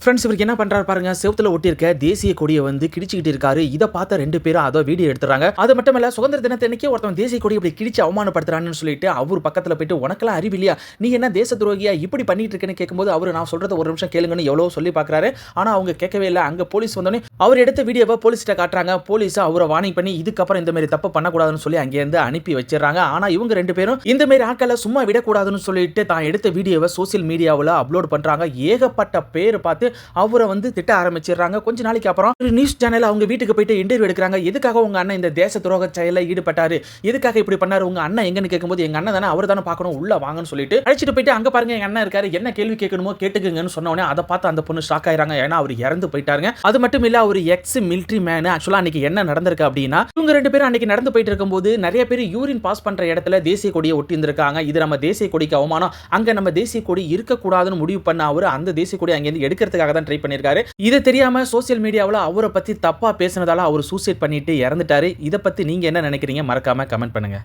Friends இவருக்கு என்ன பண்றாரு பாருங்க, செவுத்துல ஒட்டி இருக்க தேசிய கொடியை வந்து கிழிச்சிக்கிட்டு இருக்காரு. இதை பார்த்த 2 பேரும் அதை வீடியோ எடுத்துறாங்க. அது மட்டும் இல்ல, சுதந்திர தினத்தன்னைக்கு ஒருத்தன் தேசிய கொடியை இப்படி கிழிச்சு அவமானப்படுத்துறான்னு சொல்லிட்டு அவர் பக்கத்துல போயிட்டு, உனக்கெல்லாம் அறிவு இல்லையா, நீ என்ன தேச துரோகியா இப்படி பண்ணிட்டு இருக்கேன்னு கேட்கும்போது அவரு நான் சொல்றத ஒரு நிமிஷம் கேளுங்கன்னு எவ்வளவு சொல்லி பாக்குறாரு. ஆனா அவங்க கேட்கவே இல்லை. அங்க போலீஸ் வந்தோடனே அவர் எடுத்த வீடியோவை போலீஸ்கிட்ட காட்டுறாங்க. போலீஸ் அவரை வார்னிங் பண்ணி இதுக்கப்புறம் இந்த மாதிரி தப்பு பண்ணக்கூடாதுன்னு சொல்லி அங்கேருந்து அனுப்பி வச்சிடறாங்க. ஆனா இவங்க 2 பேரும் இந்த மாதிரி ஆட்களை சும்மா விடக்கூடாதுன்னு சொல்லிட்டு தான் எடுத்த வீடியோவை சோசியல் மீடியாவில் அப்லோட் பண்றாங்க. ஏகப்பட்ட பேர் பார்த்து அவரை வந்து திட்ட ஆரம்பிச்சிடுறாங்க. கொஞ்ச நாளைக்கு அப்புறம் ஒரு நியூஸ் சேனல் அவங்க வீட்டுக்கு போயிட்டு இன்டர்வியூ எடுக்கிறாங்க. எதுக்காக உங்க அண்ணன் இந்த தேச துரோக செயலில் ஈடுபட்டாரு, எதுக்காக இப்படி பண்ணாரு, உங்க அண்ணன் எங்கன்னு கேட்கும்போது எங்க அண்ணன் தானே, அவர் தானே பார்க்கணும், உள்ள வாங்கன்னு சொல்லிட்டு அழைச்சிட்டு போயிட்டு அங்க பாருங்க எங்க அண்ணன் இருக்காரு, என்ன கேள்வி கேட்கணுமோ கேட்டுக்குங்கன்னு சொன்ன உடனே அதை பார்த்து அந்த பொண்ணு ஷாக் ஆயிராங்க. ஏன்னா அவர் இறந்து போயிட்டாருங்க. அது மட்டும் இல்ல, அவர் எக்ஸ் மிலிட்டரி மேன். ஆக்சுவலா அன்னைக்கு என்ன நடந்திருக்கு அப்படின்னா, இவங்க 2 பேரும் அன்னைக்கு நடந்து போயிட்டு இருக்கும்போது நிறைய பேர் யூரின் பாஸ் பண்ற இடத்துல தேசிய கொடியை ஒட்டி இருந்திருக்காங்க. இது நம்ம தேசிய கொடிக்கு அவமானம், அங்க நம்ம தேசிய கொடி இருக்கக்கூடாதுன்னு முடிவு பண்ண அவர் அந்த தேசிய கொடி அங்கிருந்து எடுக்கிறதுக்காக தான் ட்ரை பண்ணியிருக்காரு. இது தெரியாம சோசியல் மீடியாவில் அவரை பத்தி தப்பா பேசினதால அவர் சூசைட் பண்ணிட்டு இறந்துட்டாரு. இதை பத்தி நீங்க என்ன நினைக்கிறீங்க? மறக்காம கமெண்ட் பண்ணுங்க.